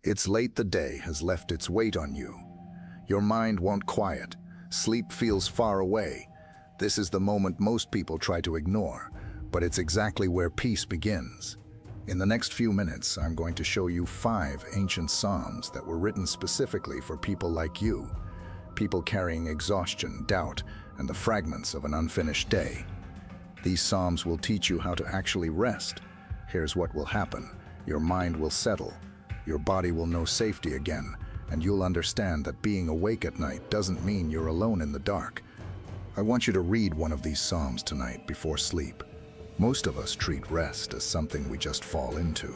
It's late, the day has left its weight on you. Your mind won't quiet. Sleep feels far away. This is the moment most people try to ignore, but it's exactly where peace begins. In the next few minutes, I'm going to show you 5 ancient psalms that were written specifically for people like you, people carrying exhaustion, doubt, and the fragments of an unfinished day. These psalms will teach you how to actually rest. Here's what will happen. Your mind will settle, your body will know safety again, and you'll understand that being awake at night doesn't mean you're alone in the dark. I want you to read one of these psalms tonight before sleep. Most of us treat rest as something we just fall into.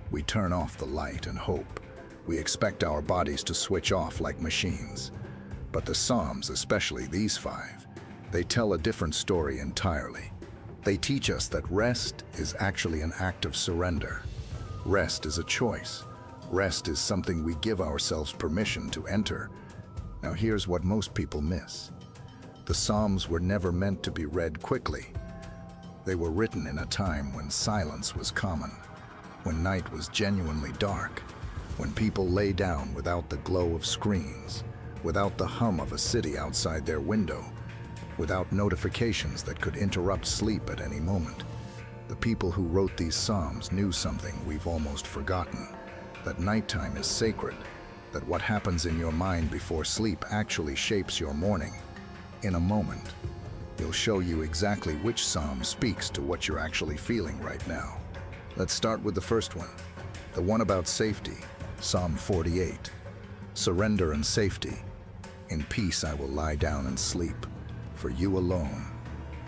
We turn off the light and hope. We expect our bodies to switch off like machines. But the Psalms, especially these 5, they tell a different story entirely. They teach us that rest is actually an act of surrender. Rest is a choice. Rest is something we give ourselves permission to enter. Now here's what most people miss. The Psalms were never meant to be read quickly. They were written in a time when silence was common, when night was genuinely dark, when people lay down without the glow of screens, without the hum of a city outside their window, without notifications that could interrupt sleep at any moment. The people who wrote these psalms knew something we've almost forgotten, that nighttime is sacred, that what happens in your mind before sleep actually shapes your morning. In a moment, we'll show you exactly which psalm speaks to what you're actually feeling right now. Let's start with the first one, the one about safety, Psalm 48. Surrender and safety. In peace I will lie down and sleep, for you alone.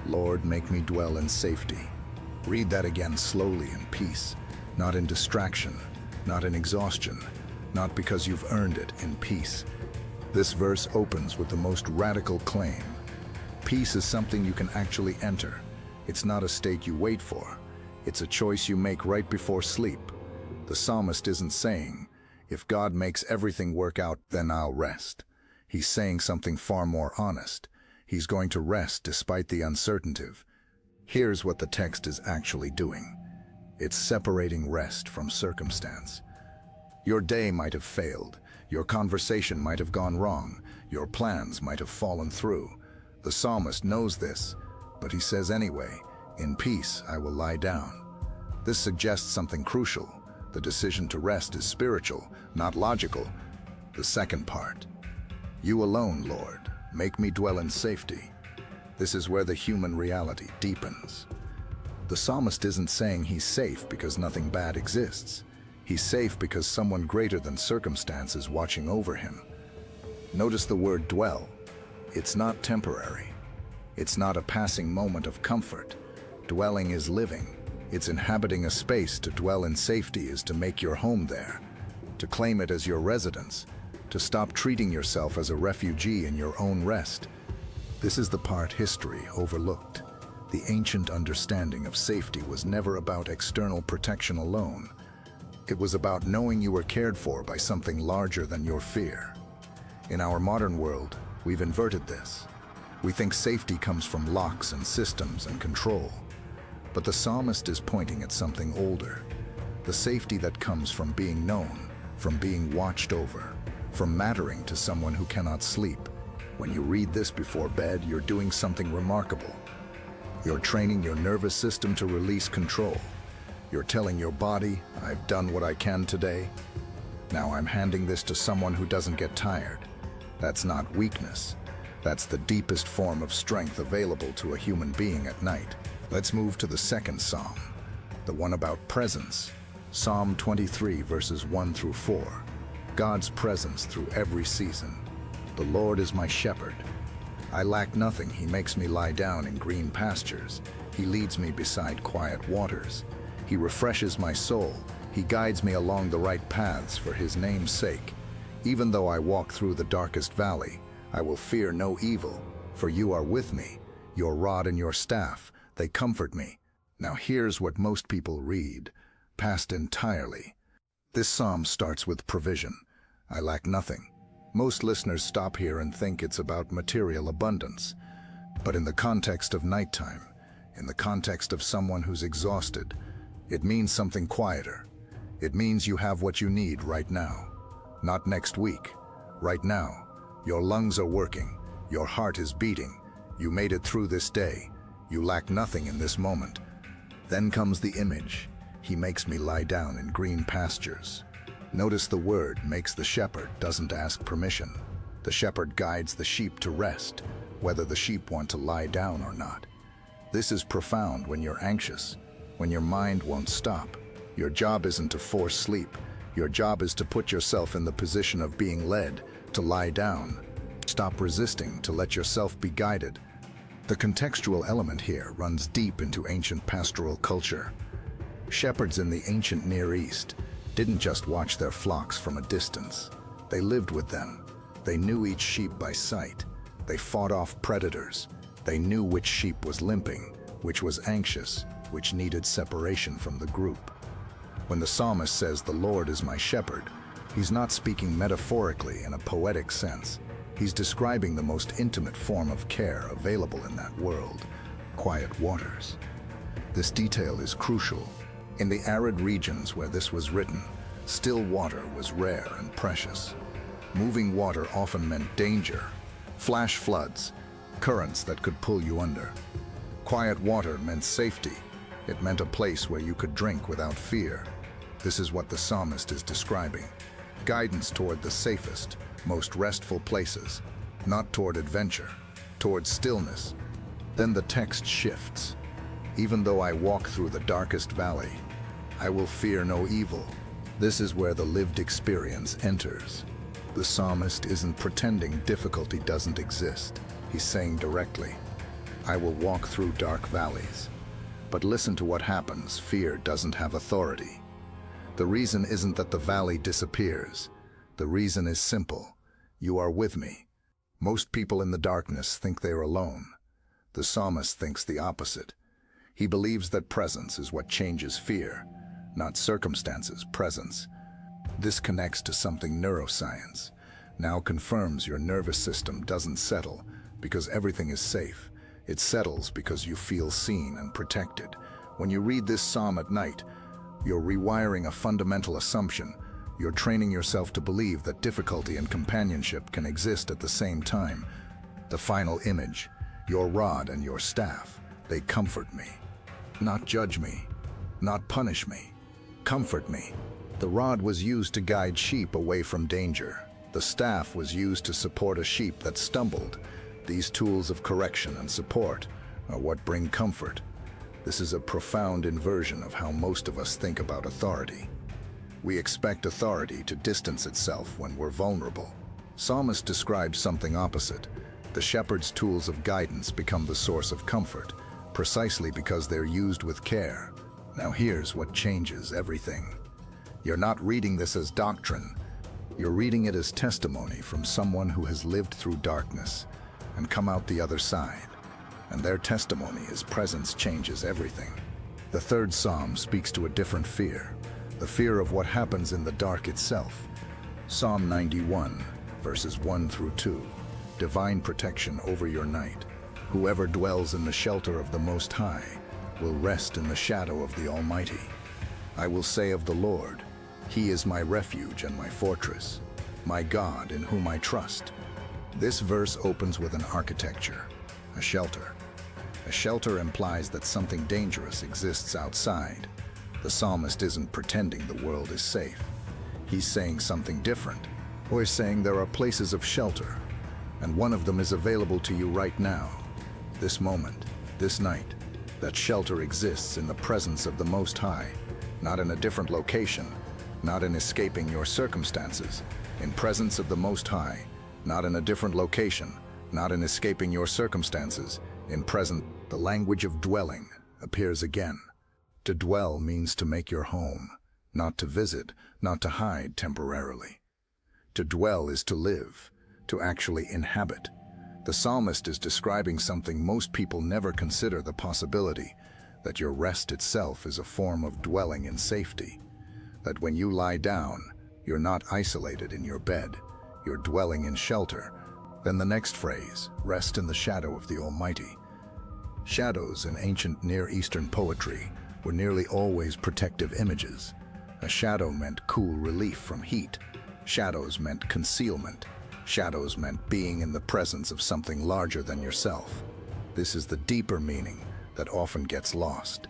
Lord, make me dwell in safety. Read that again slowly in peace, not in distraction, not in exhaustion, not because you've earned it, in peace. This verse opens with the most radical claim. Peace is something you can actually enter. It's not a state you wait for. It's a choice you make right before sleep. The psalmist isn't saying, if God makes everything work out, then I'll rest. He's saying something far more honest. He's going to rest despite the uncertainty. Here's what the text is actually doing. It's separating rest from circumstance. Your day might have failed. Your conversation might have gone wrong. Your plans might have fallen through. The psalmist knows this, but he says anyway, in peace I will lie down. This suggests something crucial. The decision to rest is spiritual, not logical. The second part, you alone, Lord, make me dwell in safety. This is where the human reality deepens. The psalmist isn't saying he's safe because nothing bad exists. He's safe because someone greater than circumstance is watching over him. Notice the word dwell. It's not temporary. It's not a passing moment of comfort. Dwelling is living. It's inhabiting a space. To dwell in safety is to make your home there, to claim it as your residence, to stop treating yourself as a refugee in your own rest. This is the part history overlooked. The ancient understanding of safety was never about external protection alone. It was about knowing you were cared for by something larger than your fear. In our modern world, we've inverted this. We think safety comes from locks and systems and control. But the psalmist is pointing at something older. The safety that comes from being known, from being watched over, from mattering to someone who cannot sleep. When you read this before bed, you're doing something remarkable. You're training your nervous system to release control. You're telling your body, I've done what I can today. Now I'm handing this to someone who doesn't get tired. That's not weakness. That's the deepest form of strength available to a human being at night. Let's move to the second psalm, the one about presence. Psalm 23, verses 1 through 4. God's presence through every season. The Lord is my shepherd. I lack nothing. He makes me lie down in green pastures. He leads me beside quiet waters. He refreshes my soul. He guides me along the right paths for his name's sake. Even though I walk through the darkest valley, I will fear no evil, for you are with me. Your rod and your staff, they comfort me. Now here's what most people read, past entirely. This psalm starts with provision. I lack nothing. Most listeners stop here and think it's about material abundance. But in the context of nighttime, in the context of someone who's exhausted, it means something quieter. It means you have what you need right now. Not next week. Right now. Your lungs are working. Your heart is beating. You made it through this day. You lack nothing in this moment. Then comes the image. He makes me lie down in green pastures. Notice the word makes. The shepherd doesn't ask permission. The shepherd guides the sheep to rest, whether the sheep want to lie down or not. This is profound when you're anxious, when your mind won't stop. Your job isn't to force sleep. Your job is to put yourself in the position of being led, to lie down. Stop resisting, to let yourself be guided. The contextual element here runs deep into ancient pastoral culture. Shepherds in the ancient Near East didn't just watch their flocks from a distance. They lived with them. They knew each sheep by sight. They fought off predators. They knew which sheep was limping, which was anxious, which needed separation from the group. When the psalmist says, "The Lord is my shepherd," he's not speaking metaphorically in a poetic sense. He's describing the most intimate form of care available in that world, quiet waters. This detail is crucial. In the arid regions where this was written, still water was rare and precious. Moving water often meant danger, flash floods, currents that could pull you under. Quiet water meant safety. It meant a place where you could drink without fear. This is what the psalmist is describing. Guidance toward the safest, most restful places, not toward adventure, toward stillness. Then the text shifts. Even though I walk through the darkest valley, I will fear no evil. This is where the lived experience enters. The psalmist isn't pretending difficulty doesn't exist. He's saying directly, I will walk through dark valleys. But listen to what happens. Fear doesn't have authority. The reason isn't that the valley disappears. The reason is simple. You are with me. Most people in the darkness think they are alone. The psalmist thinks the opposite. He believes that presence is what changes fear, not circumstances, presence. This connects to something neuroscience. Now confirms your nervous system doesn't settle because everything is safe. It settles because you feel seen and protected. When you read this psalm at night, you're rewiring a fundamental assumption. You're training yourself to believe that difficulty and companionship can exist at the same time. The final image, your rod and your staff, they comfort me. Not judge me, not punish me. Comfort me. The rod was used to guide sheep away from danger. The staff was used to support a sheep that stumbled. These tools of correction and support are what bring comfort. This is a profound inversion of how most of us think about authority. We expect authority to distance itself when we're vulnerable. Psalmist describes something opposite. The shepherd's tools of guidance become the source of comfort, precisely because they're used with care. Now here's what changes everything. You're not reading this as doctrine. You're reading it as testimony from someone who has lived through darkness and come out the other side. And their testimony is presence changes everything. The third psalm speaks to a different fear, the fear of what happens in the dark itself. Psalm 91, verses 1 through 2, divine protection over your night. Whoever dwells in the shelter of the Most High will rest in the shadow of the Almighty. I will say of the Lord, He is my refuge and my fortress, my God in whom I trust. This verse opens with an architecture, a shelter. A shelter implies that something dangerous exists outside. The psalmist isn't pretending the world is safe. He's saying something different, or he's saying there are places of shelter, and one of them is available to you right now, this moment, this night. That shelter exists in the presence of the Most High, not in a different location, not in escaping your circumstances. In presence of the Most High, not in a different location, not in escaping your circumstances. In present, the language of dwelling appears again. To dwell means to make your home, not to visit, not to hide temporarily. To dwell is to live, to actually inhabit. The psalmist is describing something most people never consider: the possibility that your rest itself is a form of dwelling in safety. That when you lie down, you're not isolated in your bed, you're dwelling in shelter. Then the next phrase, rest in the shadow of the Almighty. Shadows in ancient Near Eastern poetry were nearly always protective images. A shadow meant cool relief from heat. Shadows meant concealment. Shadows meant being in the presence of something larger than yourself. This is the deeper meaning that often gets lost.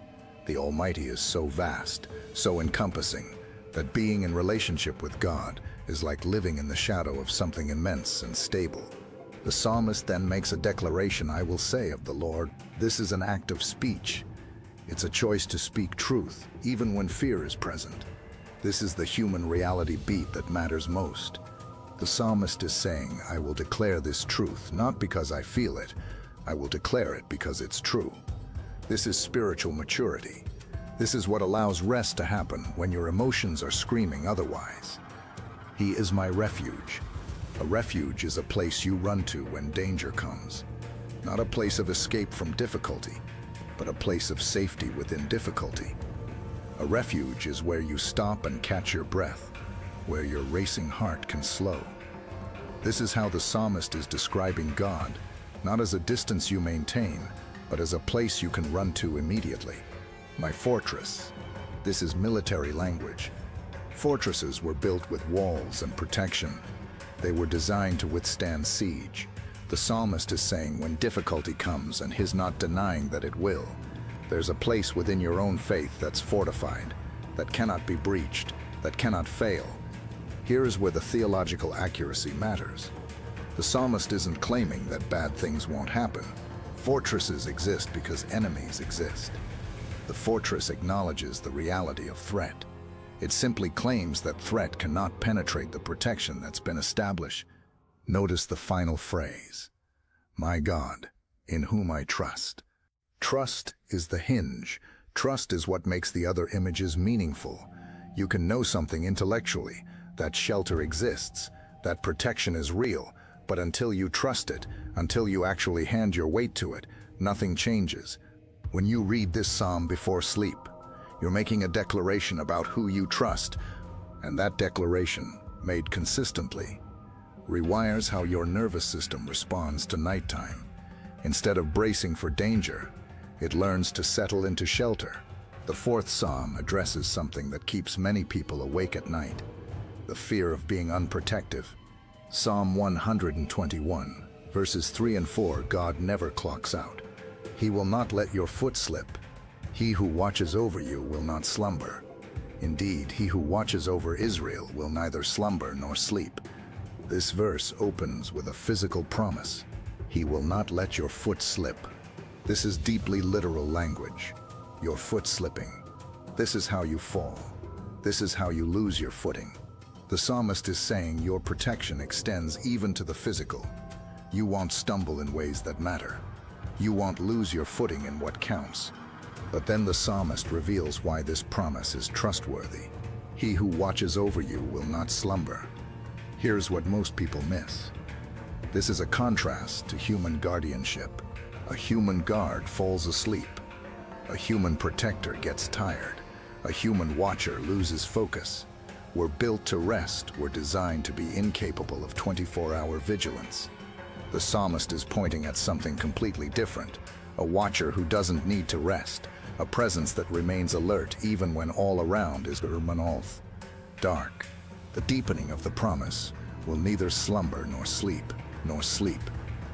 The Almighty is so vast, so encompassing, that being in relationship with God is like living in the shadow of something immense and stable. The psalmist then makes a declaration, "I will say of the Lord." This is an act of speech. It's a choice to speak truth, even when fear is present. This is the human reality beat that matters most. The psalmist is saying, "I will declare this truth, not because I feel it. I will declare it because it's true." This is spiritual maturity. This is what allows rest to happen when your emotions are screaming otherwise. He is my refuge. A refuge is a place you run to when danger comes. Not a place of escape from difficulty, but a place of safety within difficulty. A refuge is where you stop and catch your breath, where your racing heart can slow. This is how the psalmist is describing God, not as a distance you maintain, but as a place you can run to immediately. My fortress. This is military language. Fortresses were built with walls and protection. They were designed to withstand siege. The psalmist is saying when difficulty comes, and he's not denying that it will, there's a place within your own faith that's fortified, that cannot be breached, that cannot fail. Here is where the theological accuracy matters. The psalmist isn't claiming that bad things won't happen. Fortresses exist because enemies exist. The fortress acknowledges the reality of threat. It simply claims that threat cannot penetrate the protection that's been established. Notice the final phrase, "My God, in whom I trust." Trust is the hinge. Trust is what makes the other images meaningful. You can know something intellectually, that shelter exists, that protection is real, but until you trust it, until you actually hand your weight to it, nothing changes. When you read this psalm before sleep, you're making a declaration about who you trust, and that declaration, made consistently, rewires how your nervous system responds to nighttime. Instead of bracing for danger, it learns to settle into shelter. The fourth psalm addresses something that keeps many people awake at night, the fear of being unprotected. Psalm 121, verses 3 and 4, God never clocks out. He will not let your foot slip. He who watches over you will not slumber. Indeed, he who watches over Israel will neither slumber nor sleep. This verse opens with a physical promise. He will not let your foot slip. This is deeply literal language. Your foot slipping. This is how you fall. This is how you lose your footing. The psalmist is saying your protection extends even to the physical. You won't stumble in ways that matter. You won't lose your footing in what counts. But then the psalmist reveals why this promise is trustworthy. He who watches over you will not slumber. Here's what most people miss. This is a contrast to human guardianship. A human guard falls asleep. A human protector gets tired. A human watcher loses focus. We're built to rest. We're designed to be incapable of 24-hour vigilance. The psalmist is pointing at something completely different. A watcher who doesn't need to rest. A presence that remains alert even when all around is dark. The deepening of the promise will neither slumber nor sleep, nor sleep.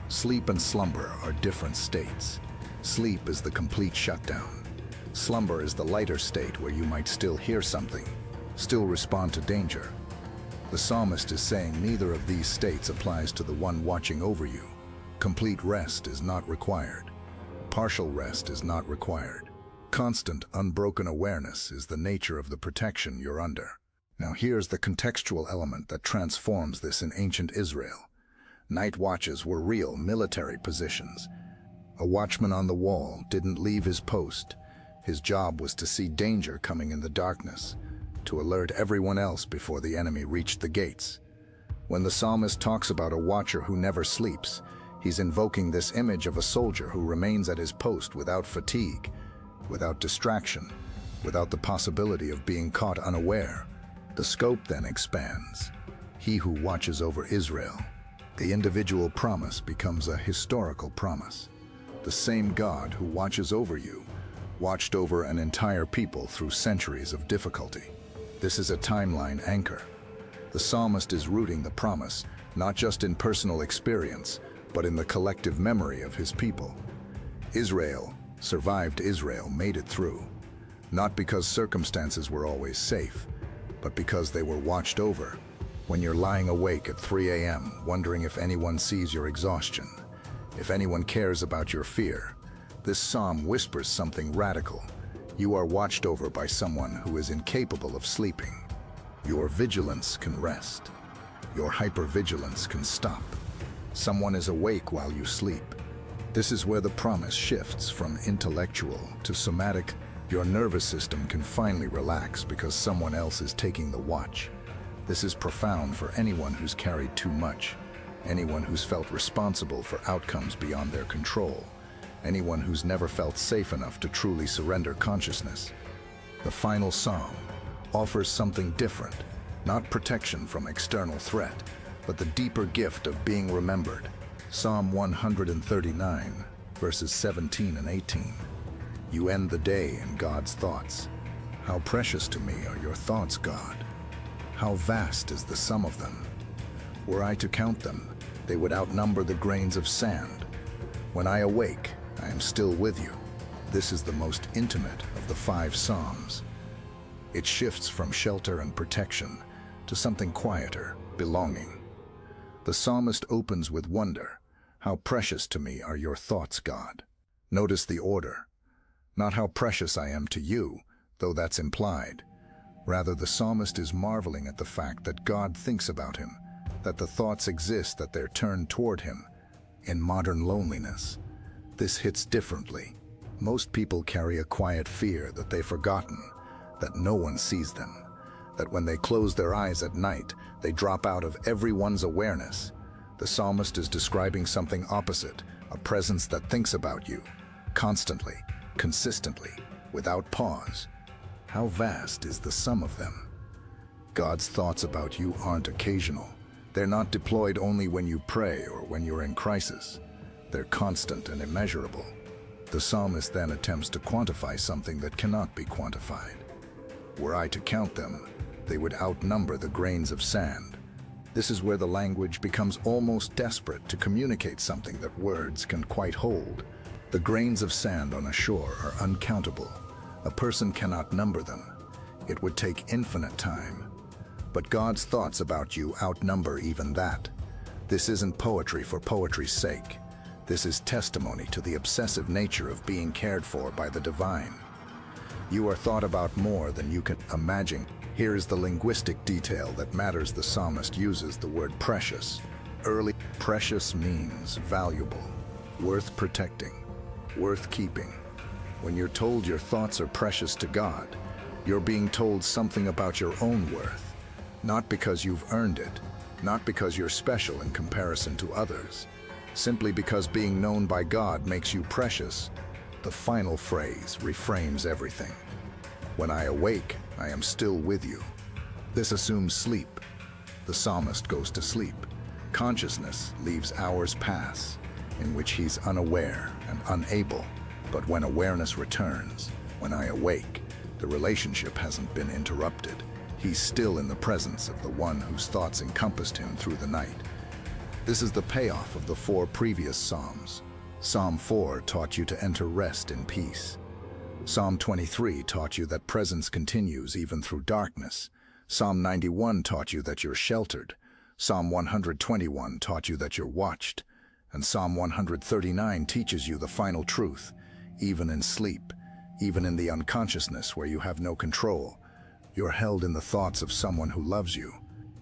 Sleep and slumber are different states. Sleep is the complete shutdown. Slumber is the lighter state where you might still hear something, still respond to danger. The psalmist is saying neither of these states applies to the one watching over you. Complete rest is not required. Partial rest is not required. Constant, unbroken awareness is the nature of the protection you're under. Now here's the contextual element that transforms this in ancient Israel. Night watches were real military positions. A watchman on the wall didn't leave his post. His job was to see danger coming in the darkness, to alert everyone else before the enemy reached the gates. When the psalmist talks about a watcher who never sleeps, he's invoking this image of a soldier who remains at his post without fatigue, without distraction, without the possibility of being caught unaware. The scope then expands. He who watches over Israel. The individual promise becomes a historical promise. The same God who watches over you watched over an entire people through centuries of difficulty. This is a timeline anchor. The psalmist is rooting the promise, not just in personal experience, but in the collective memory of his people. Israel made it through, not because circumstances were always safe, but because they were watched over. When you're lying awake at 3 a.m., wondering if anyone sees your exhaustion, if anyone cares about your fear, this psalm whispers something radical. You are watched over by someone who is incapable of sleeping. Your vigilance can rest. Your hypervigilance can stop. Someone is awake while you sleep. This is where the promise shifts from intellectual to somatic. Your nervous system can finally relax because someone else is taking the watch. This is profound for anyone who's carried too much, anyone who's felt responsible for outcomes beyond their control, anyone who's never felt safe enough to truly surrender consciousness. The final psalm offers something different, not protection from external threat, but the deeper gift of being remembered. Psalm 139, verses 17 and 18. You end the day in God's thoughts. How precious to me are your thoughts, God. How vast is the sum of them. Were I to count them, they would outnumber the grains of sand. When I awake, I am still with you. This is the most intimate of the 5 psalms. It shifts from shelter and protection to something quieter, belonging. The psalmist opens with wonder. How precious to me are your thoughts, God. Notice the order. Not how precious I am to you, though that's implied. Rather, the psalmist is marveling at the fact that God thinks about him, that the thoughts exist, that they're turned toward him. In modern loneliness, this hits differently. Most people carry a quiet fear that they've forgotten, that no one sees them, that when they close their eyes at night, they drop out of everyone's awareness. The psalmist is describing something opposite, a presence that thinks about you, constantly, consistently, without pause. How vast is the sum of them? God's thoughts about you aren't occasional. They're not deployed only when you pray or when you're in crisis. They're constant and immeasurable. The psalmist then attempts to quantify something that cannot be quantified. Were I to count them, they would outnumber the grains of sand. This is where the language becomes almost desperate to communicate something that words can quite hold. The grains of sand on a shore are uncountable. A person cannot number them. It would take infinite time. But God's thoughts about you outnumber even that. This isn't poetry for poetry's sake. This is testimony to the obsessive nature of being cared for by the divine. You are thought about more than you can imagine. Here is the linguistic detail that matters. The psalmist uses the word precious. Precious means valuable, worth protecting, worth keeping. When you're told your thoughts are precious to God, you're being told something about your own worth, not because you've earned it, not because you're special in comparison to others, simply because being known by God makes you precious. The final phrase reframes everything. When I awake, I am still with you. This assumes sleep. The psalmist goes to sleep. Consciousness leaves hours pass, in which he's unaware and unable. But when awareness returns, when I awake, the relationship hasn't been interrupted. He's still in the presence of the one whose thoughts encompassed him through the night. This is the payoff of the 4 previous psalms. Psalm 4 taught you to enter rest in peace. Psalm 23 taught you that presence continues even through darkness. Psalm 91 taught you that you're sheltered. Psalm 121 taught you that you're watched. And Psalm 139 teaches you the final truth. Even in sleep, even in the unconsciousness where you have no control, you're held in the thoughts of someone who loves you.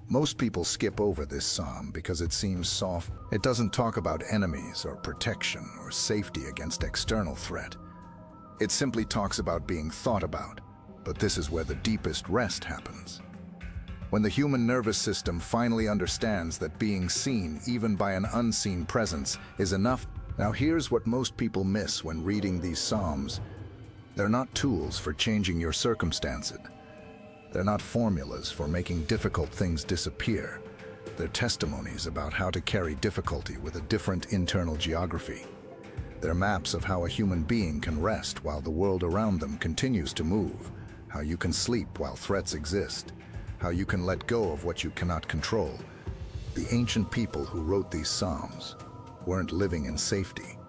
Most people skip over this psalm because it seems soft. It doesn't talk about enemies or protection or safety against external threat. It simply talks about being thought about. But this is where the deepest rest happens. When the human nervous system finally understands that being seen, even by an unseen presence, is enough. Now here's what most people miss when reading these psalms. They're not tools for changing your circumstances. They're not formulas for making difficult things disappear. They're testimonies about how to carry difficulty with a different internal geography. They're maps of how a human being can rest while the world around them continues to move, how you can sleep while threats exist, how you can let go of what you cannot control. The ancient people who wrote these psalms weren't living in safety.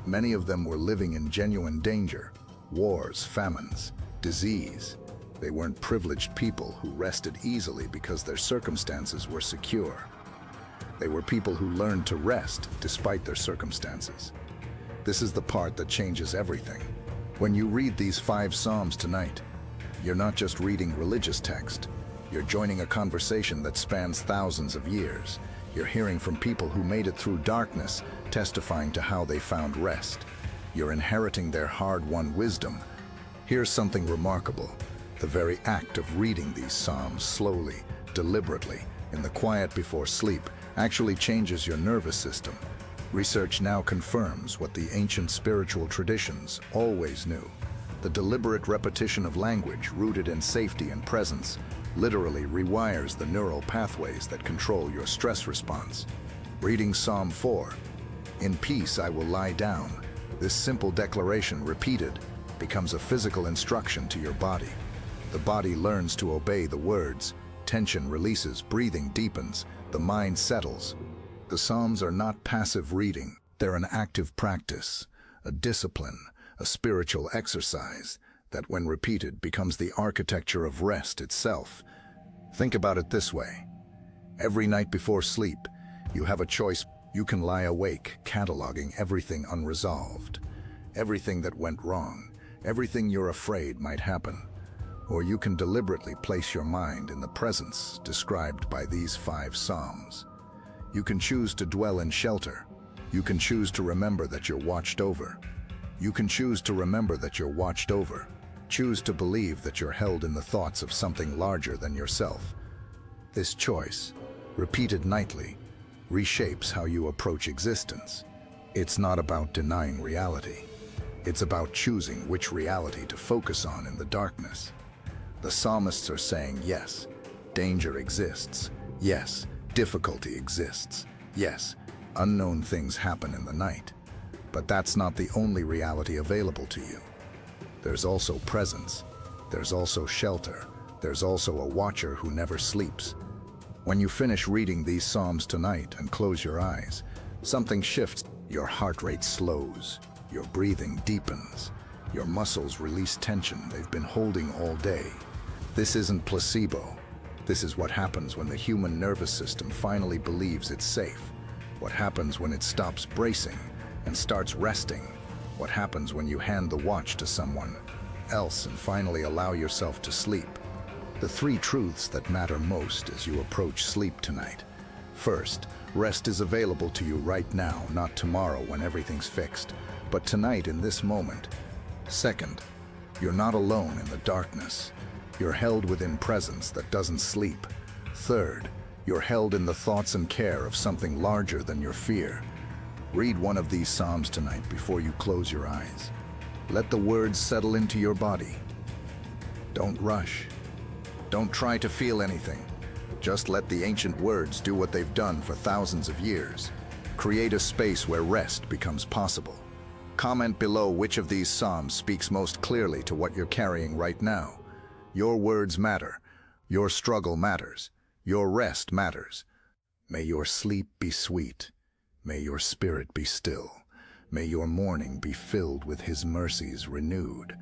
Many of them were living in genuine danger: wars, famines, disease. They weren't privileged people who rested easily because their circumstances were secure. They were people who learned to rest despite their circumstances. This is the part that changes everything. When you read these 5 psalms tonight, you're not just reading religious text. You're joining a conversation that spans thousands of years. You're hearing from people who made it through darkness, testifying to how they found rest. You're inheriting their hard-won wisdom. Here's something remarkable. The very act of reading these psalms slowly, deliberately, in the quiet before sleep, actually changes your nervous system. Research now confirms what the ancient spiritual traditions always knew. The deliberate repetition of language rooted in safety and presence literally rewires the neural pathways that control your stress response. Reading Psalm 4, "In peace I will lie down," this simple declaration repeated becomes a physical instruction to your body. The body learns to obey the words, tension releases, breathing deepens, the mind settles. The Psalms are not passive reading, they're an active practice, a discipline, a spiritual exercise that, when repeated, becomes the architecture of rest itself. Think about it this way. Every night before sleep, you have a choice. You can lie awake, cataloging everything unresolved, everything that went wrong, everything you're afraid might happen. Or you can deliberately place your mind in the presence described by these 5 psalms. You can choose to dwell in shelter. You can choose to remember that you're watched over. You can choose to remember that you're watched over. Choose to believe that you're held in the thoughts of something larger than yourself. This choice, repeated nightly, reshapes how you approach existence. It's not about denying reality. It's about choosing which reality to focus on in the darkness. The psalmists are saying, yes, danger exists. Yes, difficulty exists. Yes, unknown things happen in the night. But that's not the only reality available to you. There's also presence. There's also shelter. There's also a watcher who never sleeps. When you finish reading these psalms tonight and close your eyes, something shifts. Your heart rate slows. Your breathing deepens. Your muscles release tension they've been holding all day. This isn't placebo. This is what happens when the human nervous system finally believes it's safe. What happens when it stops bracing and starts resting. What happens when you hand the watch to someone else and finally allow yourself to sleep. The 3 truths that matter most as you approach sleep tonight. First, rest is available to you right now, not tomorrow when everything's fixed, but tonight in this moment. Second, you're not alone in the darkness. You're held within presence that doesn't sleep. Third, you're held in the thoughts and care of something larger than your fear. Read one of these psalms tonight before you close your eyes. Let the words settle into your body. Don't rush. Don't try to feel anything. Just let the ancient words do what they've done for thousands of years. Create a space where rest becomes possible. Comment below which of these psalms speaks most clearly to what you're carrying right now. Your words matter. Your struggle matters. Your rest matters. May your sleep be sweet. May your spirit be still. May your morning be filled with His mercies renewed.